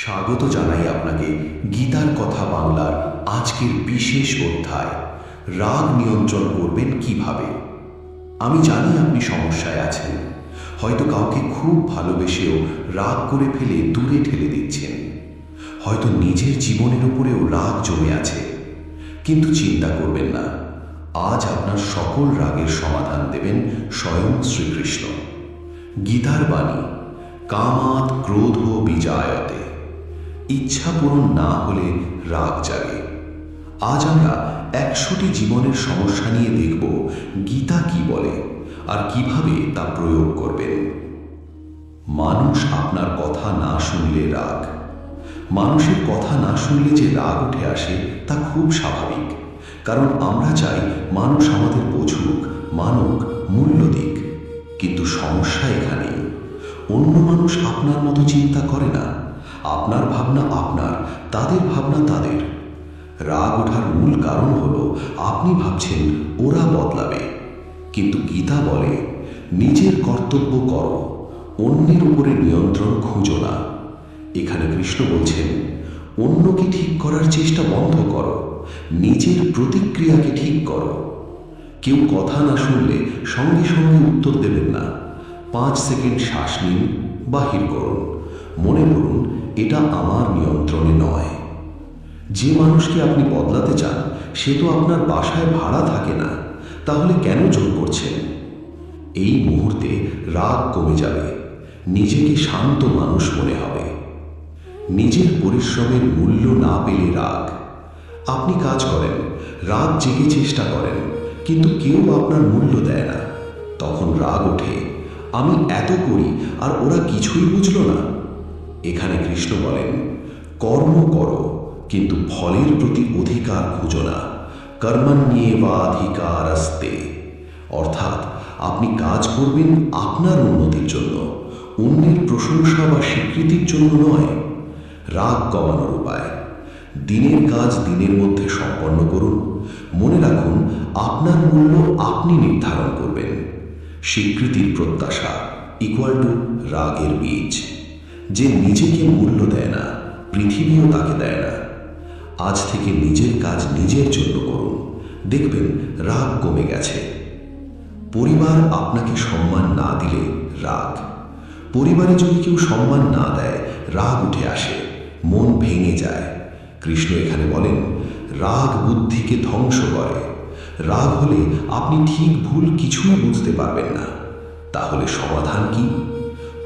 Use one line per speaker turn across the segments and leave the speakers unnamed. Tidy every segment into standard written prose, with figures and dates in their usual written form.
স্বাগত জানাই আপনাকে গীতার কথা বাংলার আজকের বিশেষ অধ্যায়, রাগ নিয়ন্ত্রণ করবেন কিভাবে। আমি জানি আপনি সমস্যায় আছেন, হয়তো কাউকে খুব ভালোবেসেও রাগ করে ফেলে দূরে ঠেলে দিচ্ছেন, হয়তো নিজের জীবনের উপরেও রাগ জমে আছে। কিন্তু চিন্তা করবেন না, আজ আপনার সকল রাগের সমাধান দেবেন স্বয়ং শ্রীকৃষ্ণ। গীতার বাণী, কামাৎ ক্রোধ বিজায়তে, ইচ্ছা পূরণ না হলে রাগ জাগে। আজ আমরা 100টি জীবনের সমস্যা নিয়ে দেখব গীতা কি বলে আর কিভাবে তা প্রয়োগ করবেন। মানুষ আপনার কথা না শুনলে রাগ, মানুষের কথা না শুনলে যে রাগ উঠে আসে তা খুব স্বাভাবিক, কারণ আমরা চাই মানুষ আমাদের বুঝুক, মানুক, মূল্য দিক। কিন্তু সমস্যা এখানেই, অন্য মানুষ আপনার মতো চিন্তা করে না। আপনার ভাবনা আপনার, তাদের ভাবনা তাদের। রাগ ওঠার মূল কারণ হলো আপনি ভাবছেন ওরা বদলাবে। কিন্তু গীতা বলে, নিজের কর্তব্য করো, অন্যের উপরে নিয়ন্ত্রণ খুঁজো না। এখানে কৃষ্ণ বলছেন, অন্যকে ঠিক করার চেষ্টা বন্ধ করো, নিজের প্রতিক্রিয়াকে ঠিক করো। কেউ কথা না শুনলে সঙ্গে সঙ্গে উত্তর দেবেন না। 5 সেকেন্ড শ্বাস নিন, বাহির করুন, মনে করুন এটা আমার নিয়ন্ত্রণে নয়। যে মানুষকে আপনি বদলাতে চান সে তো আপনার বাসায় ভাড়া থাকে না, তাহলে কেন জোর করছেন? এই মুহূর্তে রাগ কমে যাবে, নিজেকে শান্ত মানুষ মনে হবে। নিজের পরিশ্রমের মূল্য না পেলে রাগ। আপনি কাজ করেন, রাত জেগে চেষ্টা করেন, কিন্তু কেউ আপনার মূল্য দেয় না, তখন রাগ ওঠে, আমি এত করি আর ওরা কিছুই বুঝল না। এখানে কৃষ্ণ বলেন, কর্ম করো কিন্তু ফলের প্রতি অধিকার খুঁজো না। কর্মণ্যেবাধিকারস্তে, অর্থাৎ আপনি কাজ করবেন আপনার উন্নতির জন্য, অন্যের প্রশংসা বা স্বীকৃতির জন্য নয়। রাগ কমানোর উপায়, দিনের কাজ দিনের মধ্যে সম্পন্ন করুন। মনে রাখুন, আপনার মূল্য আপনি নির্ধারণ করবেন। স্বীকৃতির প্রত্যাশা ইকুয়াল টু রাগের বীজ। যে নিজেকে মূল্য দেয় না, পৃথিবীও তাকে দেয় না। আজ থেকে নিজের কাজ নিজের জন্য করুন, দেখবেন রাগ কমে গেছে। পরিবার আপনাকে সম্মান না দিলে রাগ। পরিবারে যদি কেউ সম্মান না দেয়, রাগ উঠে আসে, মন ভেঙে যায়। কৃষ্ণ এখানে বলেন, রাগ বুদ্ধিকে ধ্বংস করে। রাগ হলে আপনি ঠিক ভুল কিছুই বুঝতে পারবেন না। তাহলে সমাধান কি?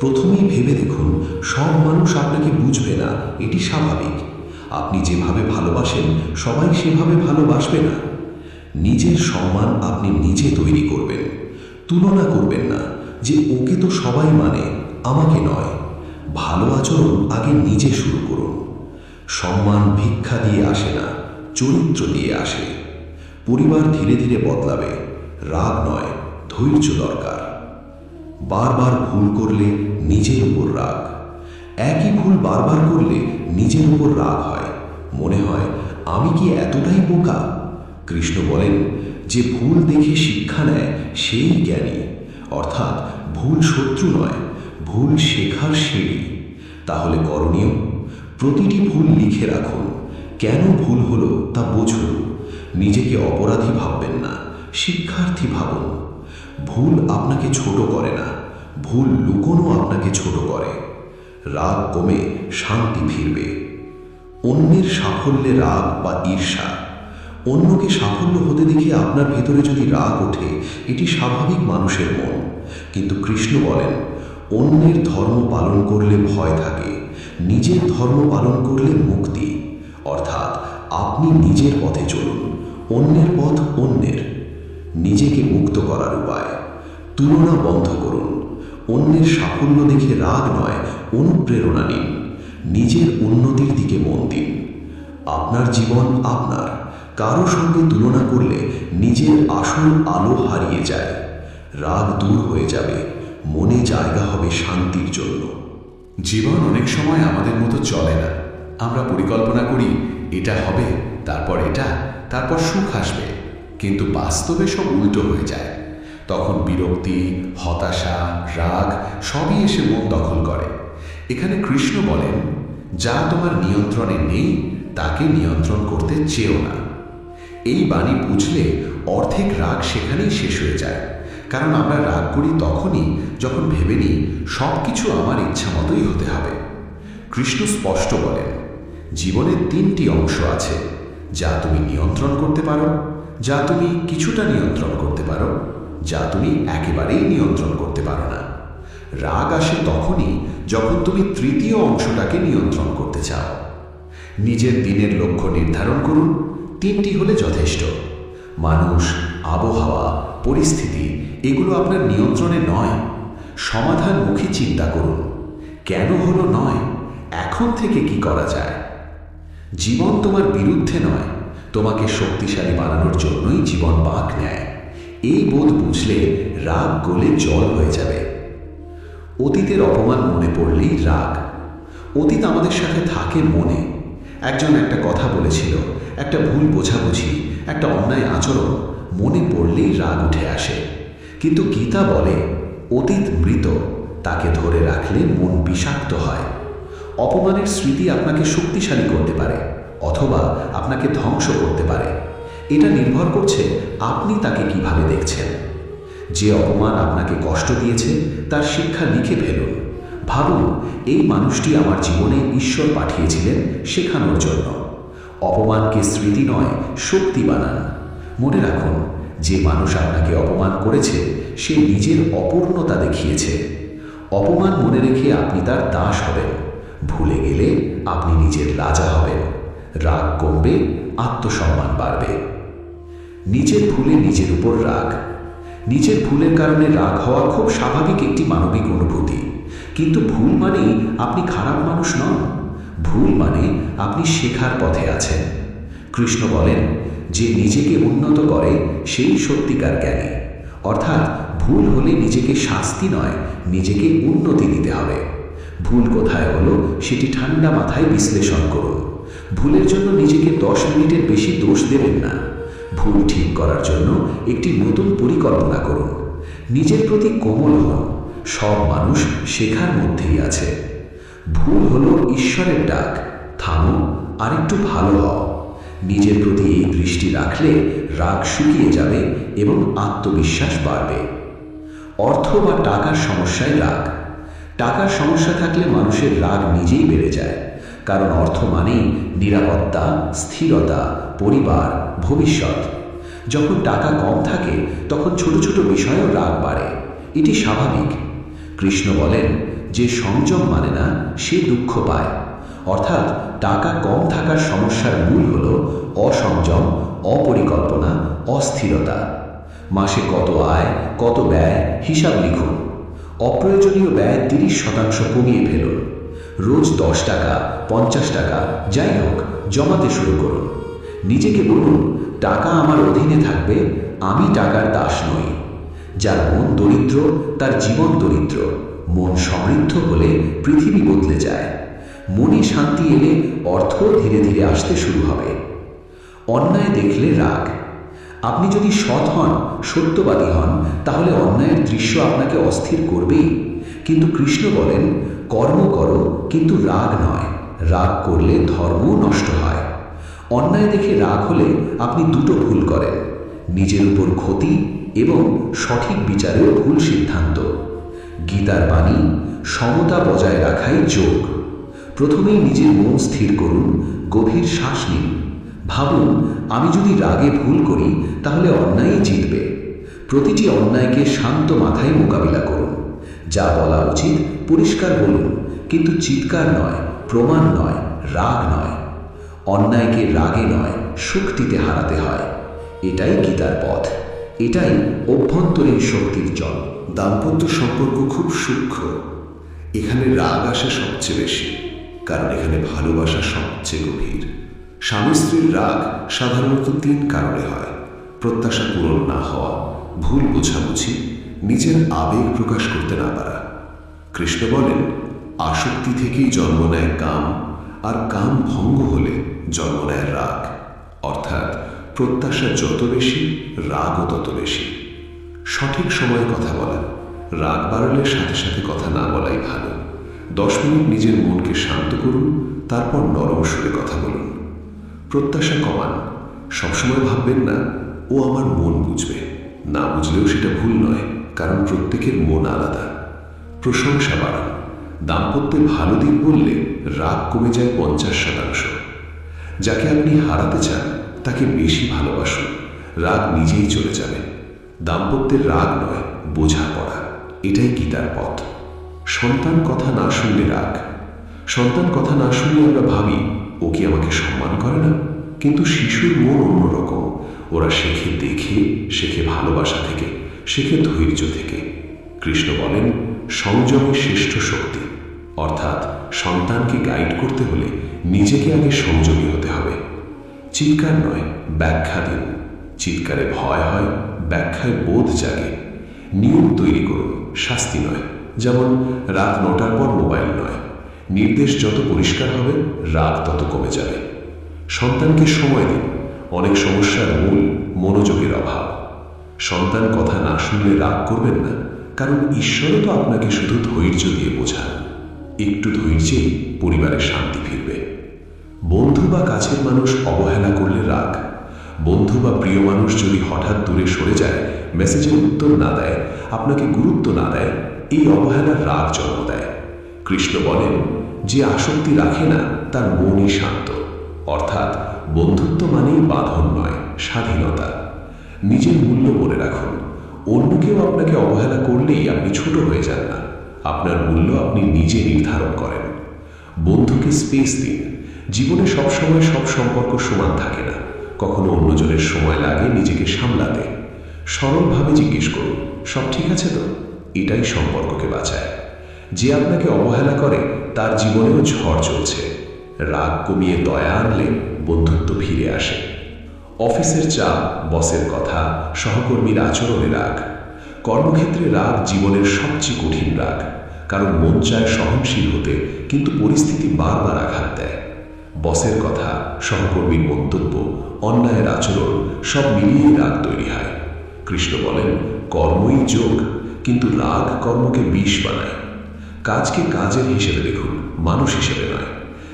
প্রথমেই ভেবে দেখুন, সব মানুষ আপনাকে বুঝবে না, এটি স্বাভাবিক। আপনি যেভাবে ভালোবাসেন সবাই সেভাবে ভালোবাসবে না। নিজের সম্মান আপনি নিজে তৈরি করবেন। তুলনা করবেন না যে ওকে তো সবাই মানে, আমাকে নয়। ভালো আচরণ আগে নিজে শুরু করুন। সম্মান ভিক্ষা দিয়ে আসে না, চরিত্র দিয়ে আসে। পরিবার ধীরে ধীরে বদলাবে, রাগ নয়, ধৈর্য দরকার। বারবার ভুল করলে নিজের উপর রাগ। একই ভুল বারবার করলে নিজের উপর রাগ হয়, মনে হয় আমি কি এতটাই বোকা? কৃষ্ণ বলেন, যে ভুল দেখে শিক্ষা নেয় সেই জ্ঞানী। অর্থাৎ ভুল শত্রু নয়, ভুল শেখার সিঁড়ি। তাহলে করণীয়, প্রতিটি ভুল লিখে রাখুন, কেন ভুল হলো তা বুঝুন। নিজেকে অপরাধী ভাববেন না, শিক্ষার্থী ভাবুন। ভুল আপনাকে ছোট করে না, ভুল লুকোনো আপনাকে ছোট করে। রাগ কমে শান্তি ফিরবে। অন্যের সাফল্যে রাগ বা ঈর্ষা। অন্যকে সাফল্য হতে দেখে আপনার ভেতরে যদি রাগ ওঠে, এটি স্বাভাবিক মানুষের মন। কিন্তু কৃষ্ণ বলেন, অন্যের ধর্ম পালন করলে ভয় থাকে, নিজের ধর্ম পালন করলে মুক্তি। অর্থাৎ আপনি নিজের পথে চলুন, অন্যের পথ অন্যের। নিজেকে মুক্ত করার উপায়, তুলনা বন্ধ করুন। অন্যের সাফল্য দেখে রাগ নয়, অনুপ্রেরণা নিন। নিজের উন্নতির দিকে মন দিন। আপনার জীবন আপনার, কারো সঙ্গে তুলনা করলে নিজের আসল আলো হারিয়ে যায়। রাগ দূর হয়ে যাবে, মনে জায়গা হবে শান্তির জন্য।
জীবন অনেক সময় আমাদের মতো চলে না। আমরা পরিকল্পনা করি এটা হবে, তারপর এটা, তারপর সুখ আসবে, কিন্তু বাস্তবে সব উল্টো হয়ে যায়। তখন বিরক্তি, হতাশা, রাগ সবই এসে মন দখল করে। এখানে কৃষ্ণ বলেন, যা তোমার নিয়ন্ত্রণে নেই তাকে নিয়ন্ত্রণ করতে চেও না। এই বাণী বুঝলে অর্ধেক রাগ সেখানেই শেষ হয়ে যায়, কারণ আমরা রাগ করি তখনই যখন ভেবে নিই সব কিছু আমার ইচ্ছা মতোই হতে হবে। কৃষ্ণ স্পষ্ট বলেন, জীবনের 3টি অংশ আছে, যা তুমি নিয়ন্ত্রণ করতে পারো, যা তুমি কিছুটা নিয়ন্ত্রণ করতে পারো, যা তুমি একেবারেই নিয়ন্ত্রণ করতে পারো না। রাগ আসে তখনই যখন তুমি 3য় অংশটাকে নিয়ন্ত্রণ করতে চাও। নিজের দিনের লক্ষ্য নির্ধারণ করুন, 3টি হলে যথেষ্ট। মানুষ, আবহাওয়া, পরিস্থিতি এগুলো আপনার নিয়ন্ত্রণে নয়। সমাধানমুখী চিন্তা করুন, কেন হলো নয়, এখন থেকে কি করা যায়। জীবন তোমার বিরুদ্ধে নয়, তোমাকে শক্তিশালী বানানোর জন্যই জীবন বাঁক নেয়। এই বোধ বুঝলে রাগ গলে জল হয়ে যাবে। অতীতের অপমান মনে পড়লেই রাগ। অতীত আমাদের সাথে থাকে মনে। একজন একটা কথা বলেছিল, একটা ভুল বোঝাবুঝি, একটা অন্যায় আচরণ মনে পড়লেই রাগ উঠে আসে। কিন্তু গীতা বলে, অতীত মৃত, তাকে ধরে রাখলে মন বিষাক্ত হয়। অপমানের স্মৃতি আপনাকে শক্তিশালী করতে পারে অথবা আপনাকে ধ্বংস করতে পারে। এটা নির্ভর করছে আপনি তাকে কিভাবে দেখছেন। যে অপমান আপনাকে কষ্ট দিয়েছে তার শিক্ষা লিখে ফেলুন। ভাবুন, এই মানুষটি আমার জীবনে ঈশ্বর পাঠিয়েছিলেন শেখানোর জন্য। অপমানকে স্মৃতি নয়, শক্তি বানান। মনে রাখুন, যে মানুষ আপনাকে অপমান করেছে সে নিজের অপূর্ণতা দেখিয়েছে। অপমান মনে রেখে আপনি তার দাস হবেন। ভুলে গেলে আপনি নিজের রাজা হবেন। রাগ কমবে, আত্মসম্মান বাড়বে। নিজের ভুলে নিজের উপর রাগ। নিজের ভুলের কারণে রাগ হওয়া খুব স্বাভাবিক একটি মানবিক অনুভূতি। কিন্তু ভুল মানেই আপনি খারাপ মানুষ নন। ভুল মানে আপনি শেখার পথে আছেন। কৃষ্ণ বলেন, যে নিজেকে উন্নত করে সেই সত্যিকার জ্ঞানী। অর্থাৎ ভুল হলে নিজেকে শাস্তি নয়, নিজেকে উন্নতি দিতে হবে। ভুল কোথায় হলো সেটি ঠান্ডা মাথায় বিশ্লেষণ করুন। ভুলের জন্য নিজেকে 10 মিনিটের বেশি দোষ দেবেন না। ভুল ঠিক করার জন্য একটি নতুন পরিকল্পনা করুন। নিজের প্রতি কোমল হন। সব মানুষ শেখার মধ্যেই আছে। ভুল হলো ঈশ্বরের ডাক, থামো আর একটু ভালো হও। নিজের প্রতি এই দৃষ্টি রাখলে রাগ শুকিয়ে যাবে এবং আত্মবিশ্বাস বাড়বে। অর্থ বা টাকার সমস্যায় রাগ। টাকার সমস্যা থাকলে মানুষের রাগ নিজেই বেড়ে যায়, কারণ অর্থ মানেই নিরাপত্তা, স্থিরতা, পরিবার, ভবিষ্যৎ। যখন টাকা কম থাকে তখন ছোট ছোট বিষয়েও রাগ বাড়ে। এটি স্বাভাবিক। কৃষ্ণ বলেন, যে সংযম মানে না সে দুঃখ পায়। অর্থাৎ টাকা কম থাকার সমস্যার মূল হল অসংযম, অপরিকল্পনা, অস্থিরতা। মাসে কত আয়, কত ব্যয় হিসাব লিখুন। অপ্রয়োজনীয় ব্যয় 30% কমিয়ে ফেলুন। রোজ 10 টাকা, 50 টাকা যাই হোক জমাতে শুরু করুন। নিজেকে বলুন, টাকা আমার অধীনে থাকবে, আমি টাকার দাস নই। যার মন দরিদ্র তার জীবন দরিদ্র। মন সমৃদ্ধ হলে পৃথিবী বদলে যায়। মনে শান্তি এলে অর্থ ধীরে ধীরে আসতে শুরু হবে। অন্যায় দেখলে রাগ। আপনি যদি সৎ হন, সত্যবাদী হন, তাহলে অন্যায়ের দৃশ্য আপনাকে অস্থির করবেই। কিন্তু কৃষ্ণ বলেন, কর্ম করো কিন্তু রাগ নয়। রাগ করলে ধর্ম নষ্ট হয়। অন্যায় দেখে রাগ হলে আপনি দুটো ভুল করেন, নিজের উপর ক্ষতি এবং সঠিক বিচারেও ভুল সিদ্ধান্ত। গীতার বাণী, সমতা বজায় রাখাই যোগ। প্রথমেই নিজের মন স্থির করুন, গভীর শ্বাস নিন। ভাবুন, আমি যদি রাগে ভুল করি তাহলে অন্যায়ই জিতবে। প্রতিটি অন্যায়কে শান্ত মাথায় মোকাবিলা করুন। যা বলা উচিত পরিষ্কার বলুন, কিন্তু চিৎকার নয়, প্রমাণ নয়, রাগ নয়। অন্যায়কে রাগে নয়, শক্তিতে হারাতে হয়। এটাই গীতার পথ। এটাই অভ্যন্তরীণ শক্তির জল।
দাম্পত্য সম্পর্ক খুব সূক্ষ্ম। এখানে রাগ আসে সবচেয়ে বেশি, কারণ এখানে ভালোবাসা সবচেয়ে গভীর। স্বামী স্ত্রীর রাগ সাধারণত 3 কারণে হয়: প্রত্যাশা পূরণ না হওয়া, ভুল বোঝাবুঝি, নিজের আবেগ প্রকাশ করতে না পারা। কৃষ্ণ বলেন, আসক্তি থেকেই জন্ম নেয় কাম, আর কাম ভঙ্গ হলে জন্ম নেয় রাগ। অর্থাৎ প্রত্যাশা যত বেশি, রাগও তত বেশি। সঠিক সময়ে কথা বলা। রাগ বাড়লে সাথে সাথে কথা না বলাই ভালো। 10 মিনিট নিজের মনকে শান্ত করুন, তারপর নরম সুরে কথা বলুন। প্রত্যাশা কমান। সবসময় ভাববেন না ও আমার মন বুঝবে। না বুঝলেও সেটা ভুল নয়, কারণ প্রত্যেকের মন আলাদা। প্রশংসা বাড়ান। দাম্পত্যে ভালো দিক বললে রাগ কমে যায় 50%। যাকে আপনি হারাতে চান তাকে বেশি ভালোবাসুন, রাগ নিজেই চলে যাবে। দাম্পত্যের রাগ নয়, বোঝাপড়া, এটাই গীতার পথ। সন্তান কথা না শুনলে রাগ। সন্তান কথা না শুনলে আমরা ভাবি ও কি আমাকে সম্মান করে না, কিন্তু শিশুর মন অন্যরকম। ওরা শেখে দেখে, শেখে ভালোবাসা থেকে, শেখে ধৈর্য থেকে। কৃষ্ণ বলেন সংযমের শ্রেষ্ঠ শক্তি, অর্থাৎ সন্তানকে গাইড করতে হলে নিজেকে আগে সংযমী হতে হবে। চিৎকার নয়, ব্যাখ্যা দিন। চিৎকারে ভয় হয়, ব্যাখ্যায় বোধ জাগে। নিয়ম তৈরি করুন, শাস্তি নয়। যেমন রাত 9টার পর মোবাইল নয়। নির্দেশ যত পরিষ্কার হবে রাগ তত কমে যাবে। সন্তানকে সময় দিন। অনেক সমস্যার মূল মনোযোগের অভাব। সন্তান কথা না শুনলে রাগ করবেন না, কারণ ঈশ্বরও তো আপনাকে শুধু ধৈর্য দিয়ে বোঝান। একটু ধৈর্যেই পরিবারে শান্তি ফিরবে। বন্ধু বা কাছের মানুষ অবহেলা করলে রাগ। বন্ধু বা প্রিয় মানুষ যদি হঠাৎ দূরে সরে যায়, মেসেজের উত্তর না দেয়, আপনাকে গুরুত্ব না দেয়, এই অবহেলার রাগ জন্ম দেয়। কৃষ্ণ বলেন যে আসক্তি রাখে না তার মনই শান্ত। অর্থাৎ বন্ধুত্ব মানেই বাঁধন নয়, স্বাধীনতা। নিজের মূল্য মনে রাখুন। অন্য কেউ আপনাকে অবহেলা করলেই আপনি ছোট হয়ে যান না। আপনার মূল্য আপনি নিজে নির্ধারণ করেন। বন্ধুকে স্পেস দিন। জীবনে সবসময় সব সম্পর্ক সমান থাকে না। কখনো অন্যজনের সময় লাগে নিজেকে সামলাতে। সরলভাবে জিজ্ঞেস করুন, সব ঠিক আছে তো? এটাই সম্পর্ককে বাঁচায়। যে আপনাকে অবহেলা করে তার জীবনেও ঝড় চলছে। রাগ কমিয়ে দয়া আনলে বন্ধুত্ব ফিরে আসে। অফিসের চাপ, বসের কথা, সহকর্মীর আচরণে রাগ। কর্মক্ষেত্রে রাগ জীবনের সবচেয়ে কঠিন রাগ, কারণ মন চায় সহনশীল হতে, কিন্তু পরিস্থিতি বারবার আঘাত দেয়। বসের কথা, সহকর্মীর মন্তব্য, অন্যায়ের আচরণ সব মিলিয়ে রাগ তৈরি হয়। কৃষ্ণ বলেন কর্মই যোগ, কিন্তু রাগ কর্মকে বিষ বানায়। কাজকে কাজের হিসেবে দেখুন, মানুষ হিসেবে নয়।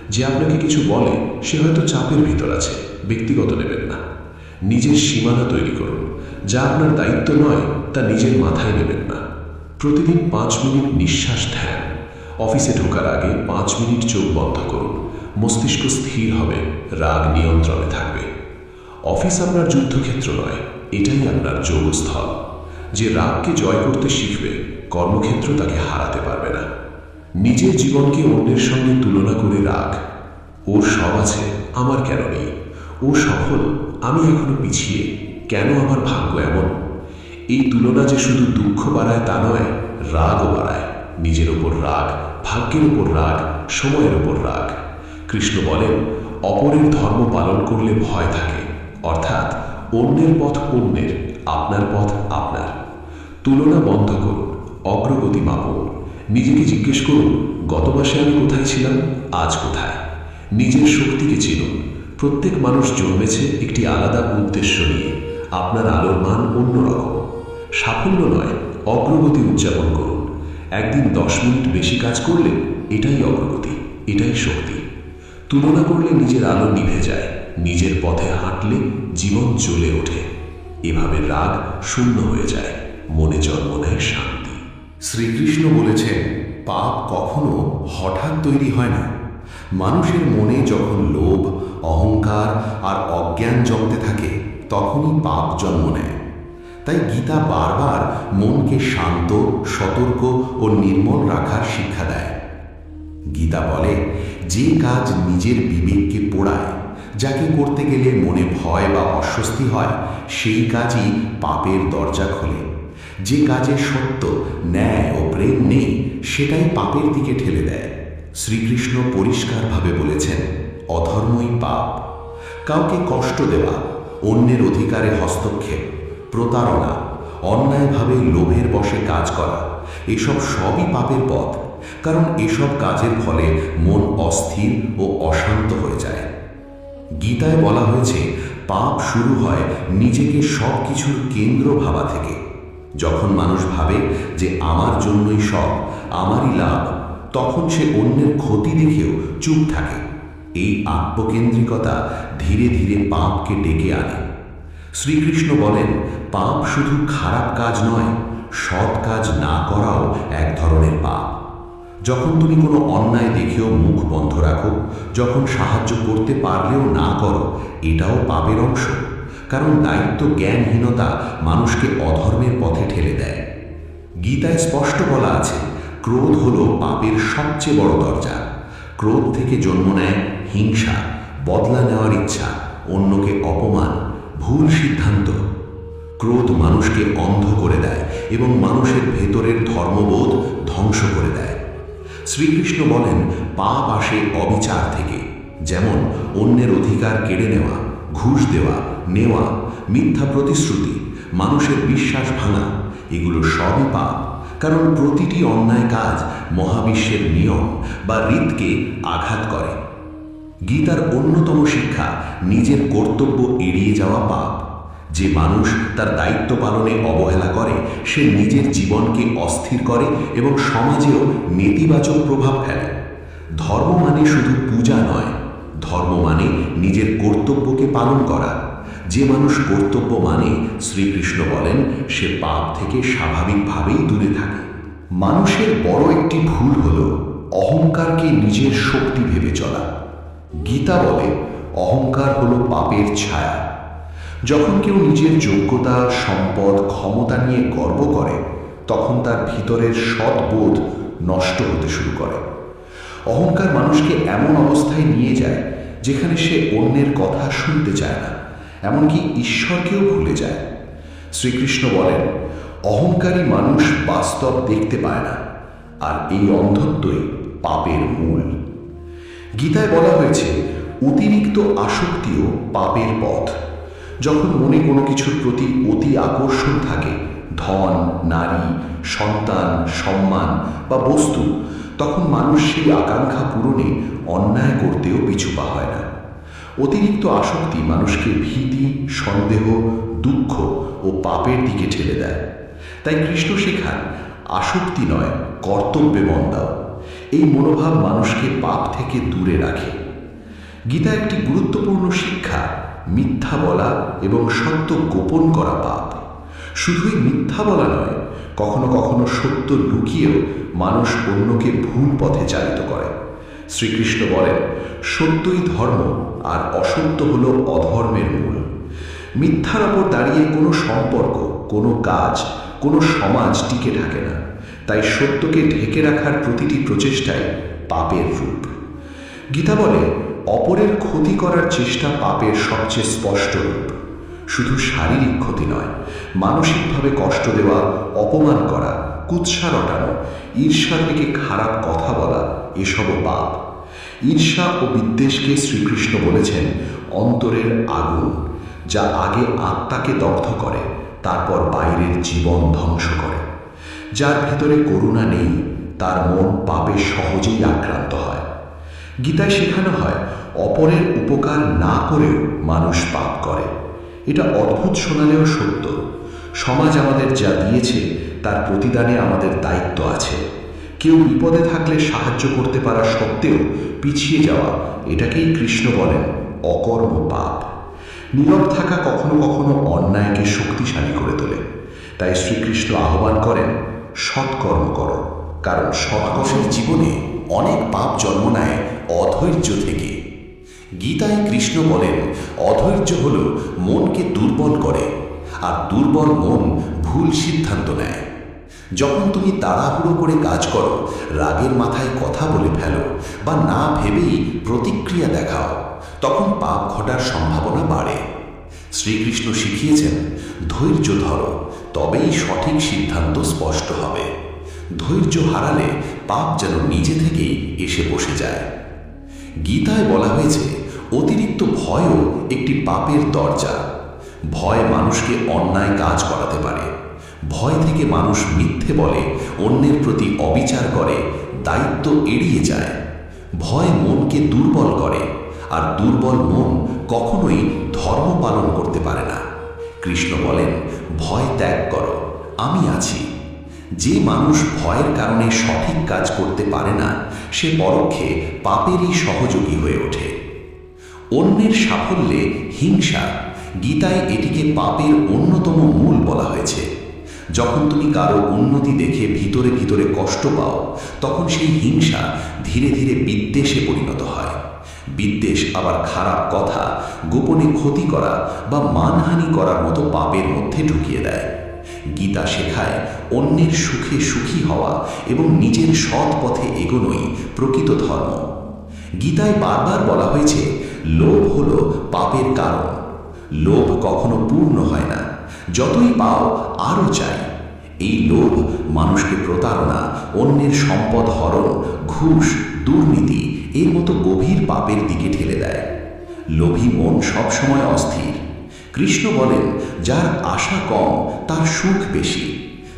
যে আপনাকে কিছু বলে সে হয়তো চাপের ভিতর আছে, ব্যক্তিগত নেবেন না। নিজের সীমানা তৈরি করুন। যা আপনার দায়িত্ব নয় তা নিজের মাথায় নেবেন না। প্রতিদিন 5 মিনিট নিঃশ্বাস ধ্যান। অফিসে ঢোকার আগে 5 মিনিট চোখ বন্ধ করুন। মস্তিষ্ক স্থির হবে, রাগ নিয়ন্ত্রণে থাকবে। অফিস আপনার যুদ্ধক্ষেত্র নয়, এটাই আপনার যোগস্থল। যে রাগকে জয় করতে শিখবে, কর্মক্ষেত্র তাকে হারাতে পারবে না। নিজের জীবনকে অন্যের সঙ্গে তুলনা করে রাগ। ওর সব আছে, আমার কেন নেই? ও সফল, আমি এখনো পিছিয়ে, কেন আমার ভাগ্য এমন? এই তুলনা যে শুধু দুঃখ বাড়ায় তা নয়, রাগও বাড়ায়। নিজের ওপর রাগ, ভাগ্যের ওপর রাগ, সময়ের ওপর রাগ। কৃষ্ণ বলেন অপরের ধর্ম পালন করলে ভয় থাকে, অর্থাৎ অন্যের পথ অন্যের, আপনার পথ আপনার। তুলনা বন্ধ করুন, অগ্রগতি মাপুন। নিজেকে জিজ্ঞেস করুন, গত মাসে আমি কোথায় ছিলাম, আজ কোথায়? নিজের শক্তিকে চিনুন। প্রত্যেক মানুষ জন্মেছে একটি আলাদা উদ্দেশ্য নিয়ে। আপনার আলোর মান অন্যরকম। সাফল্য নয়, অগ্রগতি উদযাপন করুন। একদিন 10 মিনিট বেশি কাজ করলে এটাই অগ্রগতি, এটাই শক্তি। তুলনা করলে নিজের আলো নিভে যায়। নিজের পথে হাঁটলে জীবন জ্বলে ওঠে। এভাবে রাগ শূন্য হয়ে যায়, মনে জন্ম নেয় শান্তি।
শ্রীকৃষ্ণ বলেছেন পাপ কখনো হঠাৎ তৈরি হয় না। মানুষের মনে যখন লোভ, অহংকার আর অজ্ঞান জমতে থাকে তখনই পাপ জন্ম নেয়। তাই গীতা বারবার মনকে শান্ত, সতর্ক ও নির্মল রাখার শিক্ষা দেয়। গীতা বলে যে কাজ নিজের বিবেককে পোড়ায়, যাকে করতে গেলে মনে ভয় বা অস্বস্তি হয়, সেই কাজই পাপের দরজা খোলে। যে কাজে সত্য, ন্যায় ও প্রেম নেই, সেটাই পাপের দিকে ঠেলে দেয়। শ্রীকৃষ্ণ পরিষ্কারভাবে বলেছেন অধর্মই পাপ। কাউকে কষ্ট দেওয়া, অন্যের অধিকারে হস্তক্ষেপ, প্রতারণা, অন্যায়ভাবে লোভের বশে কাজ করা, এসব সবই পাপের পথ। কারণ এসব কাজের ফলে মন অস্থির ও অশান্ত হয়ে যায়। গীতায় বলা হয়েছে পাপ শুরু হয় নিজেকে সব কিছুর কেন্দ্র ভাবা থেকে। যখন মানুষ ভাবে যে আমার জন্যই সব, আমারই লাভ, তখন সে অন্যের ক্ষতি দেখেও চুপ থাকে।
এই আত্মকেন্দ্রিকতা ধীরে ধীরে পাপকে ডেকে আনে। শ্রীকৃষ্ণ বলেন, পাপ শুধু খারাপ কাজ নয়, সৎ কাজ না করাও এক ধরনের পাপ। যখন তুমি কোনো অন্যায় দেখেও মুখ বন্ধ রাখো, যখন সাহায্য করতে পারলেও না করো, এটাও পাপের অংশ। কারণ দায়িত্ব জ্ঞানহীনতা মানুষকে অধর্মের পথে ঠেলে দেয়। গীতায় স্পষ্ট বলা আছে, ক্রোধ হল পাপের সবচেয়ে বড় দরজা। ক্রোধ থেকে জন্ম নেয় হিংসা, বদলা নেওয়ার ইচ্ছা, অন্যকে অপমান, ভুল সিদ্ধান্ত। ক্রোধ মানুষকে অন্ধ করে দেয় এবং মানুষের ভেতরের ধর্মবোধ ধ্বংস করে দেয়। শ্রীকৃষ্ণ বলেন, পাপ আসে অবিচার থেকে, যেমন অন্যের অধিকার কেড়ে নেওয়া, ঘুষ দেওয়া, নেওয়া, মিথ্যা প্রতিশ্রুতি, মানুষের বিশ্বাস ভাঙা। এগুলো সবই পাপ, কারণ প্রতিটি অন্যায় কাজ মহাবিশ্বের নিয়ম বা রীতিকে আঘাত করে। গীতার অন্যতম শিক্ষা, নিজের কর্তব্য এড়িয়ে যাওয়া পাপ। যে মানুষ তার দায়িত্ব পালনে অবহেলা করে, সে নিজের জীবনকে অস্থির করে এবং সমাজেও নেতিবাচক প্রভাব ফেলে। ধর্ম মানে শুধু পূজা নয়, ধর্ম মানে নিজের কর্তব্যকে পালন করা। যে মানুষ কর্তব্য মানে, শ্রীকৃষ্ণ বলেন, সে পাপ থেকে স্বাভাবিকভাবেই দূরে থাকে। মানুষের বড় একটি ভুল হল অহংকারকে নিজের শক্তি ভেবে চলা। গীতা বলে, অহংকার হলো পাপের ছায়া। যখন কেউ নিজের যোগ্যতা, সম্পদ, ক্ষমতা নিয়ে গর্ব করে, তখন তার ভিতরের সৎবোধ নষ্ট হতে শুরু করে। অহংকার মানুষকে এমন অবস্থায় নিয়ে যায় যেখানে সে অন্যের কথা শুনতে চায় না, এমনকি ঈশ্বরকেও ভুলে যায়। শ্রীকৃষ্ণ বলেন, অহংকারী মানুষ বাস্তব দেখতে পায় না, আর এই অন্ধত্বই পাপের মূল। গীতায় বলা হয়েছে, অতিরিক্ত আসক্তিও পাপের পথ। যখন মনে কোনো কিছুর প্রতি অতি আকর্ষণ থাকে, ধন, নারী, সন্তান, সম্মান বা বস্তু, তখন মানুষ সেই আকাঙ্ক্ষা পূরণে অন্যায় করতেও পিছুপা হয় না। অতিরিক্ত আসক্তি মানুষকে ভীতি, সন্দেহ, দুঃখ ও পাপের দিকে ঠেলে দেয়। তাই কৃষ্ণ শেখান, আসক্তি নয়, কর্তব্যে মন দাও। এই মনোভাব মানুষকে পাপ থেকে দূরে রাখে। গীতা একটি গুরুত্বপূর্ণ শিক্ষা, মিথ্যা বলা এবং সত্য গোপন করা পাপ। শুধুই মিথ্যা বলা নয়, কখনো কখনো সত্য লুকিয়েও মানুষ অন্যকে ভুল পথে চালিত করে। শ্রীকৃষ্ণ বলেন, সত্যই ধর্ম আর অসত্য হল অধর্মের মূল। মিথ্যার ওপর দাঁড়িয়ে কোনো সম্পর্ক, কোনো কাজ, কোনো সমাজ টিকে থাকে না। তাই সত্যকে ঢেকে রাখার প্রতিটি প্রচেষ্টাই পাপের রূপ। গীতা বলে, অপরের ক্ষতি করার চেষ্টা পাপের সবচেয়ে স্পষ্ট রূপ। শুধু শারীরিক ক্ষতি নয়, মানসিকভাবে কষ্ট দেওয়া, অপমান করা, কুৎসা রটানো, ঈর্ষা থেকে খারাপ কথা বলা, এসবও পাপ। ঈর্ষা ও বিদ্বেষকে শ্রীকৃষ্ণ বলেছেন অন্তরের আগুন, যা আগে আত্মাকে দগ্ধ করে, তারপর বাইরের জীবন ধ্বংস করে। যার ভিতরে করুণা নেই, তার মন পাপে সহজেই আক্রান্ত হয়। গীতায় শেখানো হয়, অপরের উপকার না করেও মানুষ পাপ করে। এটা অদ্ভুত শোনালেও সত্য। সমাজ আমাদের যা দিয়েছে তার প্রতিদানে আমাদের দায়িত্ব আছে। কেউ বিপদে থাকলে সাহায্য করতে পারা সত্ত্বেও পিছিয়ে যাওয়া, এটাকেই কৃষ্ণ বলেন অকর্ম পাপ। নীরব থাকা কখনো কখনো অন্যায়কে শক্তিশালী করে তোলে। তাই শ্রীকৃষ্ণ আহ্বান করেন, সৎকর্ম করো, কারণ
মানুষের জীবনে অনেক পাপ জন্ম নেয় অধৈর্য থেকে। গীতায় কৃষ্ণ বলেন, অধৈর্য হল মনকে দুর্বল করে, আর দুর্বল মন ভুল সিদ্ধান্ত নেয়। যখন তুমি তাড়াহুড়ো করে কাজ করো, রাগের মাথায় কথা বলে ফেলো বা না ভেবেই প্রতিক্রিয়া দেখাও, তখন পাপ ঘটার সম্ভাবনা বাড়ে। শ্রীকৃষ্ণ শিখিয়েছেন, ধৈর্য ধরো, তবেই সঠিক সিদ্ধান্ত স্পষ্ট হবে। ধৈর্য হারালে পাপ যেন নিজে থেকেই এসে বসে যায়। গীতায় বলা হয়েছে, অতিরিক্ত ভয়ও একটি পাপের দরজা। ভয় মানুষকে অন্যায় কাজ করাতে পারে। ভয় থেকে মানুষ মিথ্যে বলে, অন্যের প্রতি অবিচার করে, দায়িত্ব এড়িয়ে যায়। ভয় মনকে দুর্বল করে, আর দুর্বল মন কখনোই ধর্ম পালন করতে পারে না। কৃষ্ণ বলেন, ভয় ত্যাগ করো, আমি আছি। যে মানুষ ভয়ের কারণে সঠিক কাজ করতে পারে না, সে পরোক্ষে পাপেরই সহযোগী হয়ে ওঠে। অন্যের সাফল্যে হিংসা, গীতায় এটিকে পাপের অন্যতম মূল বলা হয়েছে। যখন তুমি কারো উন্নতি দেখে ভিতরে ভিতরে কষ্ট পাও, তখন সেই হিংসা ধীরে ধীরে বিদ্বেষে পরিণত হয়। বিদ্বেষ আবার খারাপ কথা, গোপনে ক্ষতি করা বা মানহানি করার মতো পাপের মধ্যে ঢুকিয়ে দেয়। গীতা শেখায় অন্যের সুখে সুখী হওয়া এবং নিজের সৎ পথে এগোনোই প্রকৃত ধর্ম। গীতায় বারবার বলা হয়েছে লোভ হলো পাপের কারণ। লোভ কখনো পূর্ণ হয় না, যতই পাও আরও চাই। এই লোভ মানুষকে প্রতারণা, অন্যের সম্পদ হরণ, ঘুষ, দুর্নীতি এর মতো গভীর পাপের দিকে ঠেলে দেয়। লোভী মন সবসময় অস্থির। কৃষ্ণ বলেন, যার আশা কম তার সুখ বেশি।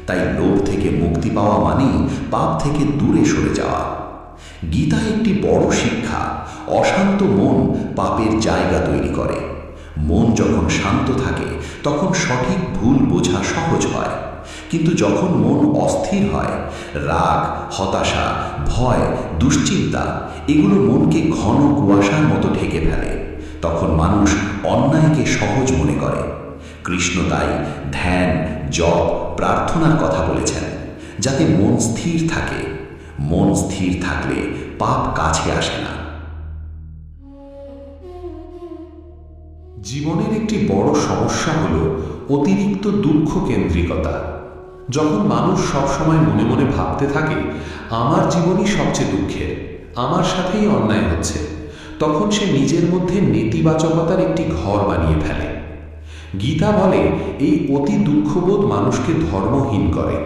তাই লোভ থেকে মুক্তি পাওয়া মানেই পাপ থেকে দূরে সরে যাওয়া। গীতা একটি বড় শিক্ষা। অশান্ত মন পাপের জায়গা তৈরি করে। মন যখন শান্ত থাকে তখন সঠিক ভুল বোঝা সহজ হয়। কিন্তু যখন মন অস্থির হয়, রাগ, হতাশা, ভয়, দুশ্চিন্তা এগুলো মনকে ঘন কুয়াশার মতো ঢেকে ফেলে। তখন মানুষ অন্যায়কে সহজ মনে করে। কৃষ্ণ তাই ধ্যান, জপ, প্রার্থনার কথা বলেছেন, যাতে মন স্থির থাকে। মন স্থির থাকলে পাপ কাছে আসে না।
জীবনের একটি বড় সমস্যা হল অতিরিক্ত দুঃখ কেন্দ্রিকতা। যখন মানুষ সবসময় মনে মনে ভাবতে থাকে আমার জীবনই সবচেয়ে দুঃখের, আমার সাথেই অন্যায় হচ্ছে, তখন সে নিজের মধ্যে নেতিবাচকতার একটি ঘর বানিয়ে ফেলে। গীতা বলে এই অতি দুঃখবোধ মানুষকে ধর্মহীন করে,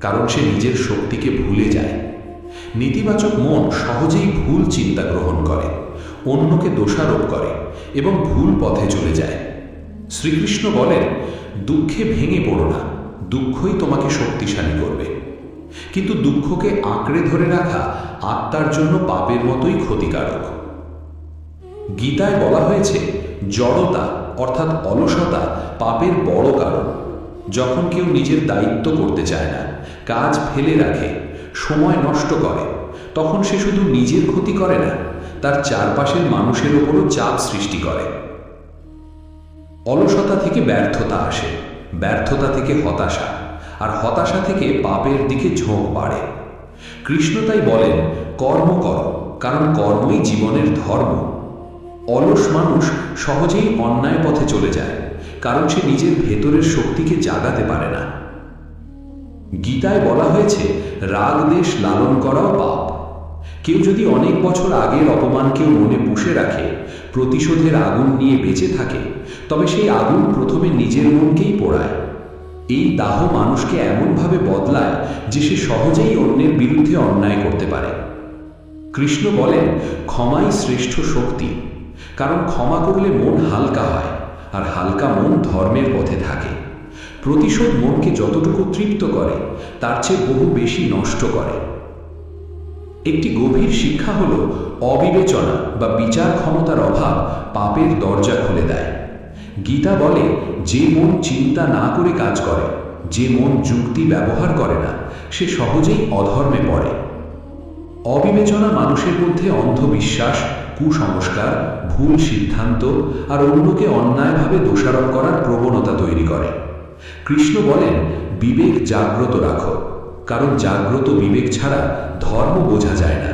কারণ সে নিজের শক্তিকে ভুলে যায়। নেতিবাচক মন সহজেই ভুল চিন্তা গ্রহণ করে, অন্যকে দোষারোপ করে এবং ভুল পথে চলে যায়। শ্রীকৃষ্ণ বলেন, দুঃখে ভেঙে পড়ো না, দুঃখই তোমাকে শক্তিশালী করবে। কিন্তু দুঃখকে আঁকড়ে ধরে রাখা আত্মার জন্য পাপের মতোই ক্ষতিকারক। গীতায় বলা হয়েছে জড়তা অর্থাৎ অলসতা পাপের বড় কারণ। যখন কেউ নিজের দায়িত্ব করতে চায় না, কাজ ফেলে রাখে, সময় নষ্ট করে, তখন সে শুধু নিজের ক্ষতি করে না, তার চারপাশের মানুষের উপরও চাপ সৃষ্টি করে। অলসতা থেকে ব্যর্থতা আসে, ব্যর্থতা থেকে হতাশা, আর হতাশা থেকে পাপের দিকে ঝোঁক বাড়ে। কৃষ্ণ তাই বলেন, কর্ম করো, কারণ কর্মই জীবনের ধর্ম। অলস মানুষ সহজেই অন্যায় পথে চলে যায়, কারণ সে নিজের ভেতরের শক্তিকে জাগাতে পারে না। গীতায় বলা হয়েছে রাগ দেশ লালন করাও পাপ। কেউ যদি অনেক বছর আগের অপমানকেও মনে পুষে রাখে, প্রতিশোধের আগুন নিয়ে বেঁচে থাকে, তবে সেই আগুন প্রথমে নিজের মনকেই পোড়ায়। এই দাহ মানুষকে এমনভাবে বদলায় যে সে সহজেই অন্যের বিরুদ্ধে অন্যায় করতে পারে। কৃষ্ণ বলেন, ক্ষমাই শ্রেষ্ঠ শক্তি, কারণ ক্ষমা করলে মন হালকা হয়, আর হালকা মন ধর্মের পথে থাকে। প্রতিশোধ মনকে যতটুকু তৃপ্ত করে তার চেয়ে বহু বেশি নষ্ট করে। একটি গভীর শিক্ষা হল অবিবেচনা বা বিচার ক্ষমতার অভাব পাপের দরজা খুলে দেয়। গীতা বলে, যে মন চিন্তা না করে কাজ করে, যে মন যুক্তি ব্যবহার করে না, সে সহজেই অধর্মে পড়ে। অবিবেচনা মানুষের মধ্যে অন্ধবিশ্বাস, কুসংস্কার, ভুল সিদ্ধান্ত আর অন্যকে অন্যায়ভাবে দোষারোপ করার প্রবণতা তৈরি করে। কৃষ্ণ বলেন, বিবেক জাগ্রত রাখো, কারণ জাগ্রত বিবেক ছাড়া ধর্ম বোঝা যায় না,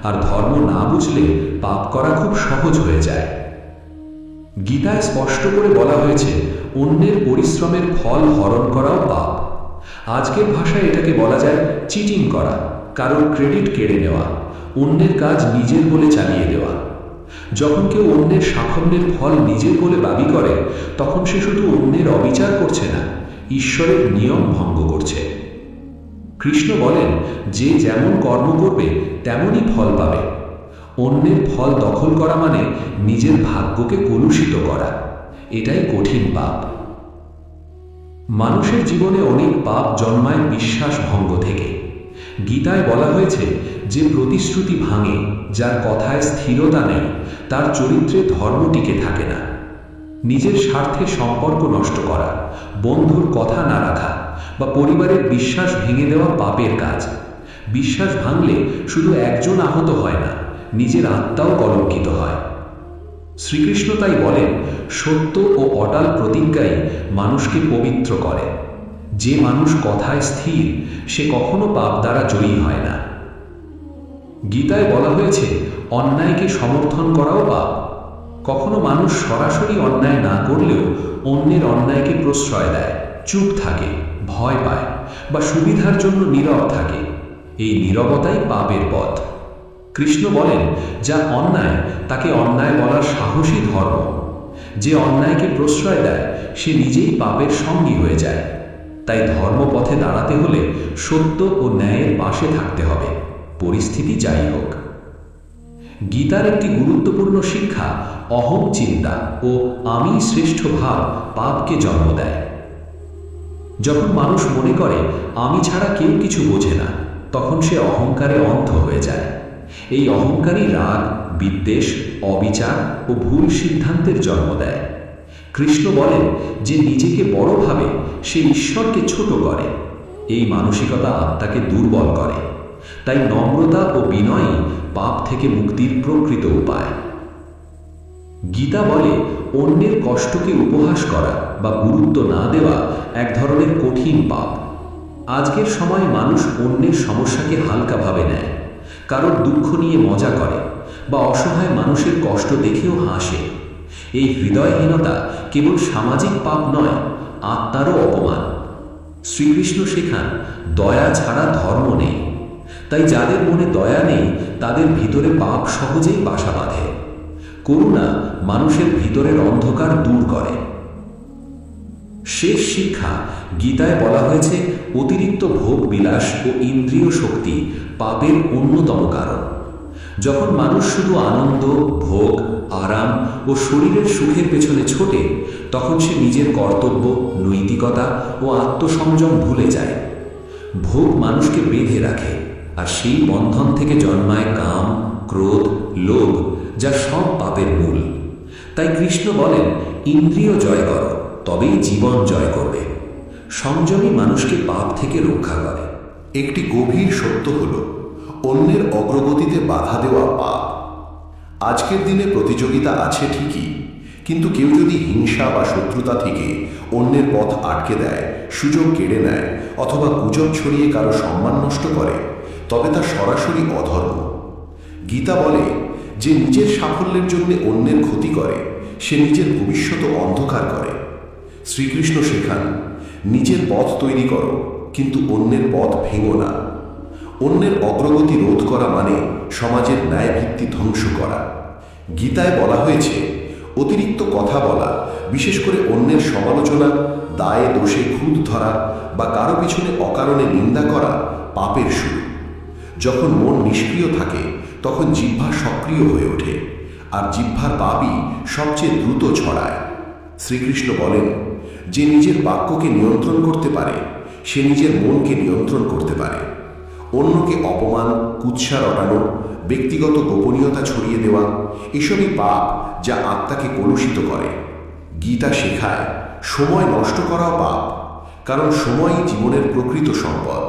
আর ধর্ম না বুঝলে পাপ করা খুব সহজ হয়ে যায়। গীতায় স্পষ্ট করে বলা হয়েছে অন্যের পরিশ্রমের ফল হরণ করাও পাপ। আজকের ভাষায় এটাকে বলা যায় চিটিং করা, কারোর ক্রেডিট কেড়ে নেওয়া, অন্যের কাজ নিজের বলে চালিয়ে দেওয়া। যখন কেউ অন্যের সাফল্যের ফল নিজের বলে দাবি করে, তখন সে শুধু অন্যের অবিচার করছে না, ঈশ্বরের নিয়ম ভঙ্গ করছে। কৃষ্ণ বলেন, যে যেমন কর্ম করবে তেমনই ফল পাবে। অন্যের ফল দখল করা মানে নিজের ভাগ্যকে কলুষিত করা। এটাই কঠিন পাপ। মানুষের জীবনে অনেক পাপ জন্মায় বিশ্বাস ভঙ্গ থেকে। গীতায় বলা হয়েছে, যে প্রতিশ্রুতি ভাঙে, যার কথায় স্থিরতা নেই, তার চরিত্রে ধর্ম টিকে থাকে না। নিজের স্বার্থে সম্পর্ক নষ্ট করা, বন্ধুর কথা না রাখা বা পরিবারের বিশ্বাস ভেঙে দেওয়া পাপের কাজ। বিশ্বাস ভাঙলে শুধু একজন আহত হয় না, নিজের আত্মাও কলঙ্কিত হয়।
শ্রীকৃষ্ণ তাই বলেন, সত্য ও অটল প্রতিজ্ঞাই মানুষকে পবিত্র করে। যে মানুষ কথায় স্থির, সে কখনো পাপ দ্বারা জয়ী হয় না। গীতায় বলা হয়েছে, অন্যায়কে সমর্থন করাও পাপ। কখনো মানুষ সরাসরি অন্যায় না করলেও অন্যের অন্যায়কে প্রশ্রয় দেয়, চুপ থাকে, ভয় পায় বা সুবিধার জন্য নীরব থাকে। এই নীরবতাই পাপের পথ। কৃষ্ণ বলেন, যা অন্যায় তাকে অন্যায় বলার সাহসী ধর্ম। যে অন্যায়কে প্রশ্রয় দেয় সে নিজেই পাপের সঙ্গী হয়ে যায়। তাই ধর্মপথে দাঁড়াতে হলে সত্য ও ন্যায়ের পাশে থাকতে হবে, পরিস্থিতি যাই হোক। গীতার একটি গুরুত্বপূর্ণ শিক্ষা অহং চিন্তা ও আমি শ্রেষ্ঠ ভাব পাপকে জন্ম দেয়। যখন মানুষ মনে করে আমি ছাড়া কেউ কিছু বোঝে না, তখন সে অহংকারে অন্ধ হয়ে যায়। এই অহংকারী রাগ, বিদ্বেষ, অবিচার ও ভুল সিদ্ধান্তের জন্ম দেয়। কৃষ্ণ বলেন, যে নিজেকে বড় ভাবে সে ঈশ্বরকে ছোট করে। এই মানসিকতা আত্মাকে দুর্বল করে। তাই নম্রতা ও বিনয়ই পাপ থেকে মুক্তির প্রকৃত উপায়। গীতা বলে, অন্যের কষ্টকে উপহাস করা বা গুরুত্ব না দেওয়া এক ধরনের কঠিন পাপ। আজকের সময় মানুষ অন্যের সমস্যাকে হালকাভাবে নেয়, কারোর দুঃখ নিয়ে মজা করে বা অসহায় মানুষের কষ্ট দেখেও হাসে। এই হৃদয়হীনতা কেবল সামাজিক পাপ নয়, আত্মারও অপমান। শ্রীকৃষ্ণ শেখান, দয়া ছাড়া ধর্ম নেই। তাই যাদের মনে দয়া নেই তাদের ভিতরে পাপ সহজেই বাসা বাঁধে। করুণা মানুষের ভিতরের অন্ধকার দূর করে। শেষ শিক্ষা গীতায় বলা হয়েছে, অতিরিক্ত ভোগ বিলাস ও ইন্দ্রিয় শক্তি পাপের অন্যতম কারণ। যখন মানুষ শুধু আনন্দ, ভোগ, আরাম ও শরীরের সুখের পেছনে ছোটে, তখন সে নিজের কর্তব্য, নৈতিকতা ও আত্মসংযম ভুলে যায়। ভোগ মানুষকে বেঁধে রাখে, আর সেই বন্ধন থেকে জন্মায় কাম, ক্রোধ, লোভ, যা সব পাপের মূল। তাই কৃষ্ণ বলেন, ইন্দ্রিয় জয় করো, তবেই জীবন জয় করবে। সংযমী মানুষকে পাপ থেকে রক্ষা করে।
একটি গভীর সত্য হল, অন্যের অগ্রগতিতে বাধা দেওয়া পাপ। আজকের দিনে প্রতিযোগিতা আছে ঠিকই, কিন্তু কেউ যদি হিংসা বা শত্রুতা থেকে অন্যের পথ আটকে দেয়, সুযোগ কেড়ে নেয় অথবা গুজব ছড়িয়ে কারো সম্মান নষ্ট করে, তবে তা সরাসরি অধর্ম। গীতা বলে, যে নিজের সাফল্যের জন্য অন্যের ক্ষতি করে সে নিজের ভবিষ্যৎ অন্ধকার করে। শ্রীকৃষ্ণ শেখান, নিজের পথ তৈরি করো, কিন্তু অন্যের পথ ভেঙো না। অন্যের অগ্রগতি রোধ করা মানে সমাজের ন্যায় ভিত্তি ধ্বংস করা। গীতায় বলা হয়েছে, অতিরিক্ত কথা বলা, বিশেষ করে অন্যের সমালোচনা, দায়ে দোষে খুঁত ধরা বা কারো পিছনে অকারণে নিন্দা করা পাপের শুরু। যখন মন নিষ্ক্রিয় থাকে তখন জিহ্বা সক্রিয় হয়ে ওঠে, আর জিহ্বার পাপই সবচেয়ে দ্রুত ছড়ায়। শ্রীকৃষ্ণ বলেন, যে নিজের বাক্যকে নিয়ন্ত্রণ করতে পারে সে নিজের মনকে নিয়ন্ত্রণ করতে পারে। অন্যকে অপমান, কুৎসা রটানো, ব্যক্তিগত গোপনীয়তা ছড়িয়ে দেওয়া, এসবই পাপ যা আত্মাকে কলুষিত করে। গীতা শেখায়, সময় নষ্ট করাও পাপ, কারণ সময়ই জীবনের প্রকৃত সম্পদ।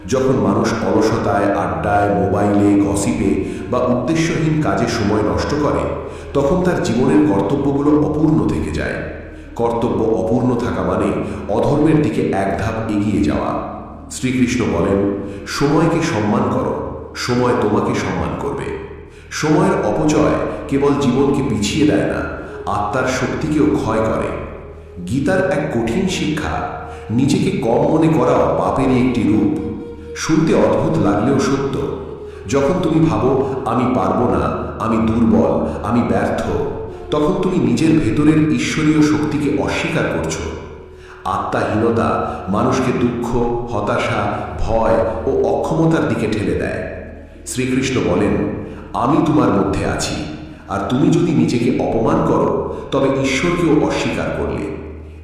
যখন মানুষ অলসতায়, আড্ডায়, মোবাইলে, গসিপে বা উদ্দেশ্যহীন কাজে সময় নষ্ট করে, তখন তার জীবনের কর্তব্যগুলো অপূর্ণ থেকে যায়। কর্তব্য অপূর্ণ থাকা মানে অধর্মের দিকে এক ধাপ এগিয়ে যাওয়া। শ্রীকৃষ্ণ বলেন, সময়কে সম্মান করো, সময় তোমাকে সম্মান করবে। সময়ের অপচয় কেবল জীবনকে পিছিয়ে দেয় না, আত্মার শক্তিকেও ক্ষয় করে। গীতার এক কঠিন শিক্ষা, নিজেকে কম মনে করাও পাপেরই একটি রূপ। শুনতে অদ্ভুত লাগলেও সত্য। যখন তুমি ভাবো আমি পারবো না, আমি দুর্বল, আমি ব্যর্থ, তখন তুমি নিজের ভেতরের ঈশ্বরীয় শক্তিকে অস্বীকার করছো। আত্মাহীনতা মানুষকে দুঃখ, হতাশা, ভয় ও অক্ষমতার দিকে ঠেলে দেয়। শ্রীকৃষ্ণ বলেন, আমি তোমার মধ্যে আছি, আর তুমি যদি নিজেকে অপমান করো তবে ঈশ্বরকেও অস্বীকার করলে।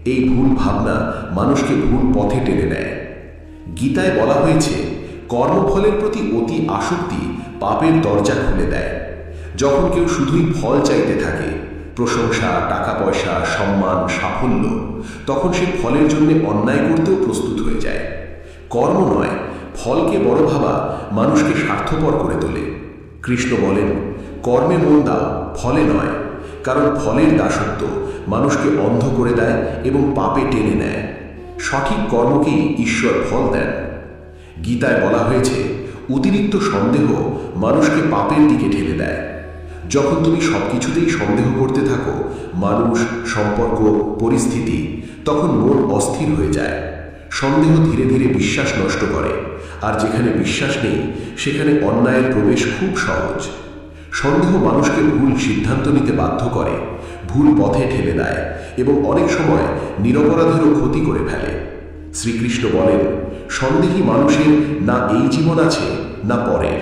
এই ভুল ভাবনা মানুষকে ভুল পথে টেনে নেয়। গীতায় বলা হয়েছে, কর্মফলের প্রতি অতি আসক্তি পাপের দরজা খুলে দেয়। যখন কেউ শুধুই ফল চাইতে থাকে, প্রশংসা, টাকা পয়সা, সম্মান, সাফল্য, তখন সে ফলের জন্য অন্যায় করতেও প্রস্তুত হয়ে যায়। কর্ম নয়, ফলকে বড় ভাবা মানুষকে স্বার্থপর করে তোলে। কৃষ্ণ বলেন, কর্মে মন দাও, ফলে নয়। কারণ ফলের দাসত্ব মানুষকে অন্ধ করে দেয় এবং পাপে টেনে নেয়। সঠিক কর্মকেই ঈশ্বর ফল দেন। গীতায় বলা হয়েছে, অতিরিক্ত সন্দেহ মানুষকে পাপের দিকে ঠেলে দেয়। যখন তুমি সবকিছুতেই সন্দেহ করতে থাকো, মানুষ, সম্পর্ক, পরিস্থিতি, তখন মন অস্থির হয়ে যায়। সন্দেহ ধীরে ধীরে বিশ্বাস নষ্ট করে, আর যেখানে বিশ্বাস নেই সেখানে অন্যায়ের প্রবেশ খুব সহজ। সন্দেহ মানুষকে ভুল সিদ্ধান্ত নিতে বাধ্য করে, ভুল পথে ঠেলে দেয় এবং অনেক সময় নিরপরাধেরও ক্ষতি করে ফেলে। শ্রীকৃষ্ণ বলেন, সন্দেহী মানুষের না এই জীবন আছে না পরের।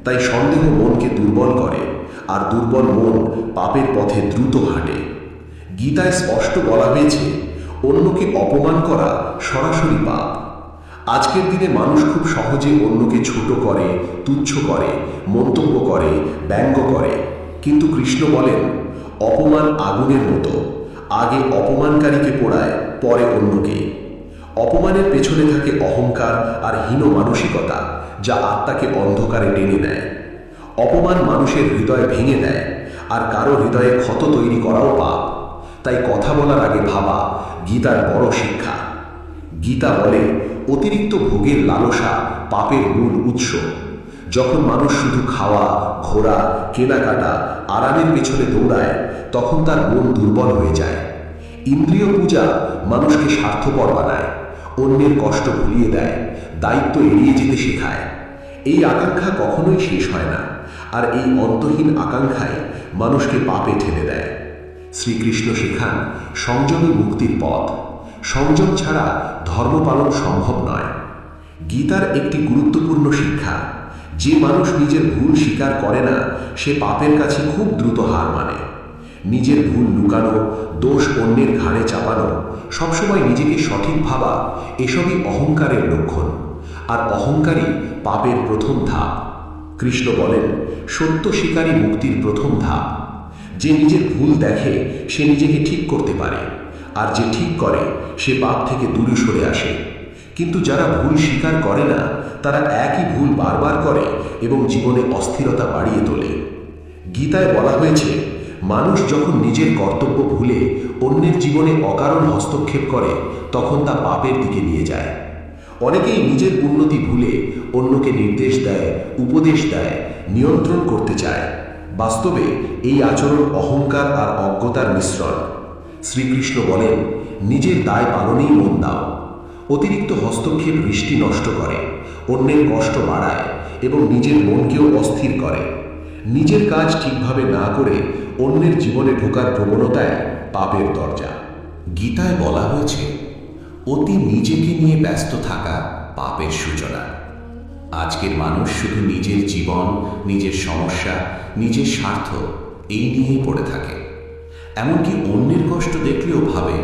তাই সন্দেহ মনকে দুর্বল করে, আর দুর্বল মন পাপের পথে দ্রুত হাঁটে। গীতায় স্পষ্ট বলা হয়েছে, অন্যকে অপমান করা সরাসরি পাপ। আজকের দিনে মানুষ খুব সহজে অন্যকে ছোট করে, তুচ্ছ করে, মন্তব্য করে, ব্যঙ্গ করে। কিন্তু কৃষ্ণ বলেন, অপমান আগুনের মতো, আগে অপমানকারীকে পোড়ায়, পরে অন্যকে। অপমানের পেছনে থাকে অহংকার আর হীন মানসিকতা, যা আত্মাকে অন্ধকারে টেনে নেয়। অপমান মানুষের হৃদয় ভেঙে দেয়, আর কারো হৃদয়ে ক্ষত তৈরি করাও পাপ। তাই কথা বলার আগে ভাবা গীতার বড় শিক্ষা। গীতা বলে, অতিরিক্ত ভোগের লালসা পাপের মূল উৎস। যখন মানুষ শুধু খাওয়া, ঘোরা, কেনাকাটা, আরামের পেছনে দৌড়ায়, তখন তার মন দুর্বল হয়ে যায়। ইন্দ্রিয় পূজা মানুষকে স্বার্থপর বানায়, অন্যের কষ্ট ভুলিয়ে দেয়, দায়িত্ব এড়িয়ে যেতে শেখায়। এই আকাঙ্ক্ষা কখনোই শেষ হয় না, আর এই অন্তহীন আকাঙ্ক্ষাই মানুষকে পাপে ঠেলে দেয়। শ্রীকৃষ্ণ শেখান, সংযমী মুক্তির পথ। সংযম ছাড়া ধর্ম পালন সম্ভব নয়। গীতার একটি গুরুত্বপূর্ণ শিক্ষা, যে মানুষ নিজের ভুল স্বীকার করে না, সে পাপের কাছে খুব দ্রুত হার মানে। নিজের ভুল লুকানো, দোষ অন্যের ঘাড়ে চাপানো, সবসময় নিজেকে সঠিক ভাবা, এসবই অহংকারের লক্ষণ। আর অহংকারই পাপের প্রথম ধাপ। কৃষ্ণ বলেন, সত্য স্বীকারই মুক্তির প্রথম ধাপ। যে নিজের ভুল দেখে সে নিজেকে ঠিক করতে পারে, আর যে ঠিক করে সে পাপ থেকে দূরে সরে আসে। কিন্তু যারা ভুল স্বীকার করে না, তারা একই ভুল বারবার করে এবং জীবনে অস্থিরতা বাড়িয়ে তোলে। গীতায় বলা হয়েছে, মানুষ যখন নিজের কর্তব্য ভুলে অন্যের জীবনে অকারণ হস্তক্ষেপ করে, তখন তা পাপের দিকে নিয়ে যায়। অনেকেই নিজের উন্নতি ভুলে অন্যকে নির্দেশ দেয়, উপদেশ দেয়, নিয়ন্ত্রণ করতে চায়। বাস্তবে এই আচরণ অহংকার আর অজ্ঞতার মিশ্রণ। শ্রীকৃষ্ণ বলেন, নিজের দায় পালনেই মন দাও। অতিরিক্ত হস্তক্ষেপ দৃষ্টি নষ্ট করে, অন্যের কষ্ট বাড়ায় এবং নিজের মনকেও অস্থির করে। নিজের কাজ ঠিকভাবে না করে অন্যের জীবনে ঢোকার প্রবণতায় পাপের দরজা।
গীতায় বলা হয়েছে, অতি নিজেকে নিয়ে ব্যস্ত থাকা পাপের সূচনা। আজকের মানুষ শুধু নিজের জীবন, নিজের সমস্যা, নিজের স্বার্থ এই নিয়েই পড়ে থাকে। এমনকি অন্যের কষ্ট দেখলেও ভাবে,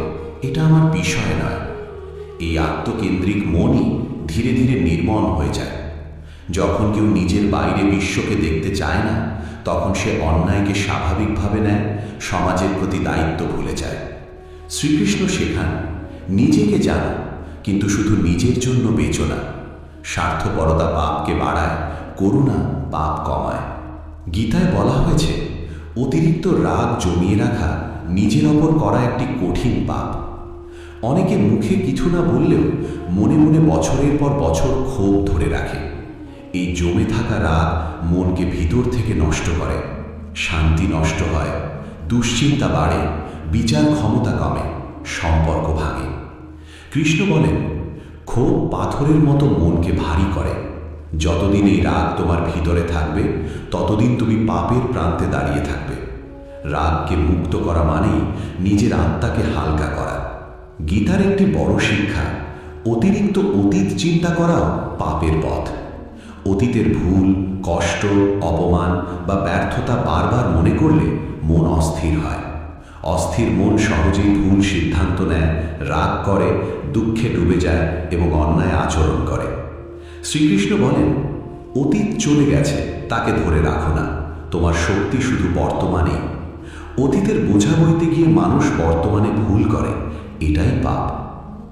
এটা আমার বিষয় নয়। এই আত্মকেন্দ্রিক মনই ধীরে ধীরে নির্মল হয়ে যায়। যখন কেউ নিজের বাইরে বিশ্বকে দেখতে চায় না, তখন সে অন্যায়কে স্বাভাবিকভাবে নেয়, সমাজের প্রতি দায়িত্ব ভুলে যায়। শ্রীকৃষ্ণ শেখান, নিজেকে জানো, কিন্তু শুধু নিজের জন্য বেচো না। স্বার্থপরতা পাপকে বাড়ায়, করুণা পাপ কমায়। গীতায় বলা হয়েছে, অতিরিক্ত রাগ জমিয়ে রাখা নিজের ওপর করা একটি কঠিন পাপ। অনেকে মুখে কিছু না বললেও মনে মনে বছরের পর বছর ক্ষোভ ধরে রাখে। এই জমে থাকা রাগ মনকে ভিতর থেকে নষ্ট করে, শান্তি নষ্ট হয়, দুশ্চিন্তা বাড়ে, বিচার ক্ষমতা কমে, সম্পর্ক ভাঙে। কৃষ্ণ বলেন, ক্ষোভ পাথরের মতো মনকে ভারী করে। যতদিন এই রাগ তোমার ভিতরে থাকবে, ততদিন তুমি পাপের প্রান্তে দাঁড়িয়ে থাকবে। রাগকে মুক্ত করা মানেই নিজের আত্মাকে হালকা করা। গীতার একটি বড় শিক্ষা, অতিরিক্ত অতীত চিন্তা করাও পাপের পথ। অতীতের ভুল, কষ্ট, অপমান বা ব্যর্থতা বারবার মনে করলে মন অস্থির হয়। অস্থির মন সহজেই ভুল সিদ্ধান্ত নেয়, রাগ করে, দুঃখে ডুবে যায় এবং অন্যায় আচরণ করে। শ্রীকৃষ্ণ বলেন, অতীত চলে গেছে, তাকে ধরে রাখো না, তোমার শক্তি শুধু বর্তমানেই। অতীতের বোঝা বইতে গিয়ে মানুষ বর্তমানে ভুল করে, এটাই পাপ।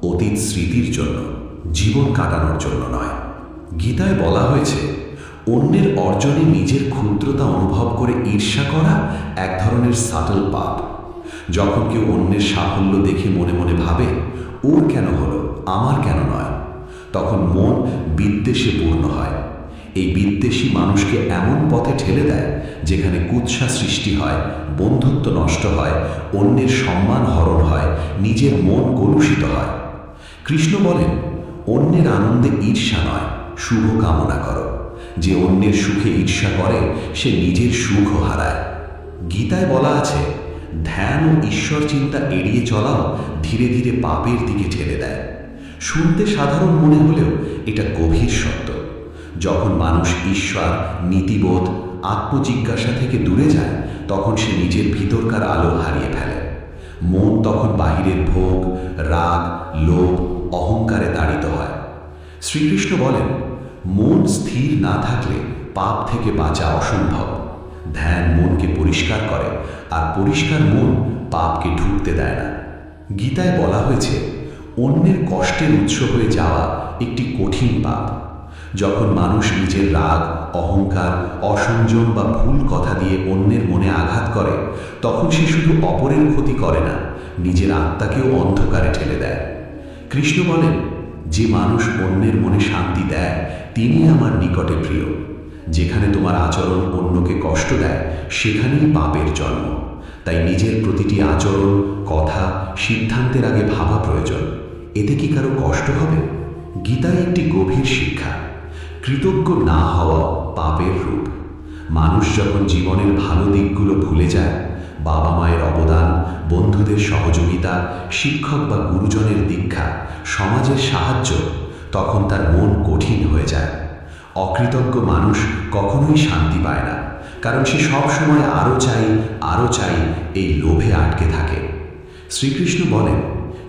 অতীত স্মৃতির জন্য, জীবন কাটানোর জন্য নয়। গীতায় বলা হয়েছে, অন্যের অর্জনে নিজের ক্ষুদ্রতা অনুভব করে ঈর্ষা করা এক ধরনের সাটল পাপ। যখন কেউ অন্যের সাফল্য দেখে মনে মনে ভাবে, ওর কেন হলো, আমার কেন নয়, তখন মন বিদ্বেষে পূর্ণ হয়। এই বিদ্বেষী মানুষকে এমন পথে ঠেলে দেয় যেখানে কুৎসা সৃষ্টি হয়, বন্ধুত্ব নষ্ট হয়, অন্যের সম্মান হরণ হয়, নিজের মন কলুষিত হয়। কৃষ্ণ বলেন, অন্যের আনন্দে ঈর্ষা নয়, শুভ কামনা করো। যে অন্যের সুখে ঈর্ষা করে সে নিজের সুখও হারায়। গীতায় বলা আছে, ধ্যান ও ঈশ্বর চিন্তা এড়িয়ে চলাও ধীরে ধীরে পাপের দিকে ঠেলে দেয়। শুনতে সাধারণ মনে হলেও এটা গভীর সত্য। যখন মানুষ ঈশ্বর, নীতিবোধ, আত্মজিজ্ঞাসা থেকে দূরে যায় তখন সে নিজের ভিতরকার আলো হারিয়ে ফেলে। মন তখন বাহিরের ভোগ, রাগ, লোভ, অহংকারে তাড়িত হয়। শ্রীকৃষ্ণ বলেন, মন স্থির না থাকলে পাপ থেকে বাঁচা অসম্ভব। ধ্যান মনকে পরিষ্কার করে, আর পরিষ্কার মন পাপকে ঢুকতে দেয় না। গীতায় বলা হয়েছে, অন্যের কষ্টের উৎস হয়ে যাওয়া একটি কঠিন পাপ। যখন মানুষ নিজের রাগ, অহংকার, অসংযম বা ভুল কথা দিয়ে অন্যের মনে আঘাত করে তখন সে শুধু অপরের ক্ষতি করে না, নিজের আত্মাকেও অন্ধকারে ঠেলে দেয়। কৃষ্ণ বলেন, যে মানুষ অন্যের মনে শান্তি দেয় তিনি আমার নিকটে প্রিয়। যেখানে তোমার আচরণ অন্যকে কষ্ট দেয় সেখানেই পাপের জন্ম। তাই নিজের প্রতিটি আচরণ, কথা, সিদ্ধান্তের আগে ভাবা প্রয়োজন, এতে কি কারো কষ্ট হবে? গীতায় একটি গভীর শিক্ষা, কৃতজ্ঞ না হওয়া পাপের রূপ। মানুষ যখন জীবনের ভালো দিকগুলো ভুলে যায়, বাবা মায়ের অবদান, বন্ধুদের সহযোগিতা, শিক্ষক বা গুরুজনের দীক্ষা, সমাজের সাহায্য, তখন তার মন কঠিন হয়ে যায়। অকৃতজ্ঞ মানুষ কখনোই শান্তি পায় না, কারণ সে সব সময় আরও চাই এই লোভে আটকে থাকে। শ্রীকৃষ্ণ বলেন,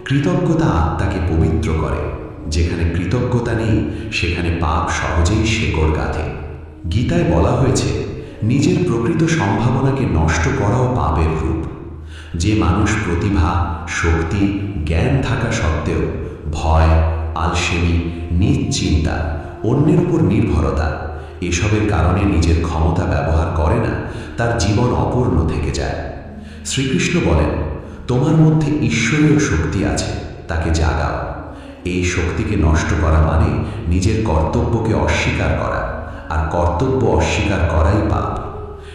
কৃতজ্ঞতা আত্মাকে পবিত্র করে। যেখানে কৃতজ্ঞতা নেই সেখানে পাপ সহজেই শেকড় গাঁথে। গীতায় বলা হয়েছে, নিজের প্রকৃত সম্ভাবনাকে নষ্ট করাও পাপের রূপ। যে মানুষ প্রতিভা, শক্তি, জ্ঞান থাকা সত্ত্বেও ভয়, আলসেমি, নিজ চিন্তা, অন্যের উপর নির্ভরতা এসবের কারণে নিজের ক্ষমতা ব্যবহার করে না, তার জীবন অপূর্ণ থেকে যায়। শ্রীকৃষ্ণ বলেন, তোমার মধ্যে ঈশ্বরীয় শক্তি আছে, তাকে জাগাও। এই শক্তিকে নষ্ট করা মানে নিজের কর্তব্যকে অস্বীকার করা, আর কর্তব্য অস্বীকার করাই পাপ।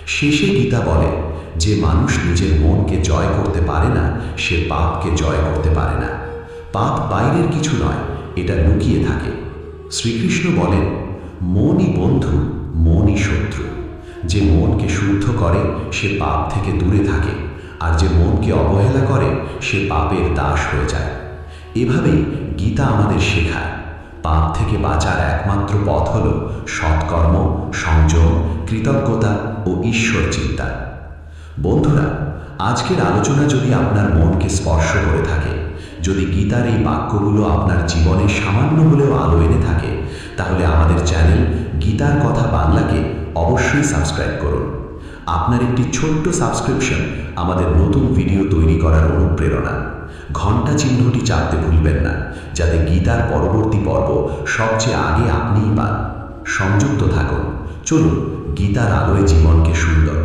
শেষে গীতা বলে, যে মানুষ নিজের মনকে জয় করতে পারে না সে পাপকে জয় করতে পারে না। পাপ বাইরের কিছু নয়, এটা লুকিয়ে থাকে। শ্রীকৃষ্ণ বলেন, মনই বন্ধু, মনই শত্রু। যে মনকে শুদ্ধ করে সে পাপ থেকে দূরে থাকে, আর যে মনকে অবহেলা করে সে পাপের দাস হয়ে যায়। এভাবেই গীতা আমাদের শেখায়, পাপ থেকে বাঁচার একমাত্র পথ হল সৎকর্ম, সংযম, কৃতজ্ঞতা ও ঈশ্বর চিন্তা। বন্ধুরা, আজকের আলোচনা যদি আপনার মনকে স্পর্শ করে থাকে, যদি গীতার এই বাক্যগুলো আপনার জীবনে সামান্য হলেও আলো এনে থাকে, তাহলে আমাদের চ্যানেল গীতার কথা বাংলাকে অবশ্যই সাবস্ক্রাইব করুন। আপনার একটি ছোট্ট সাবস্ক্রিপশন আমাদের নতুন ভিডিও তৈরি করার অনুপ্রেরণা। ঘণ্টা চিহ্নটি চাপতে ভুলবেন না, যাতে গীতার পরবর্তী পর্ব সবচেয়ে আগে আপনিই পান। সংযুক্ত থাকুন। চলুন গীতার আলোয় জীবনকে সুন্দর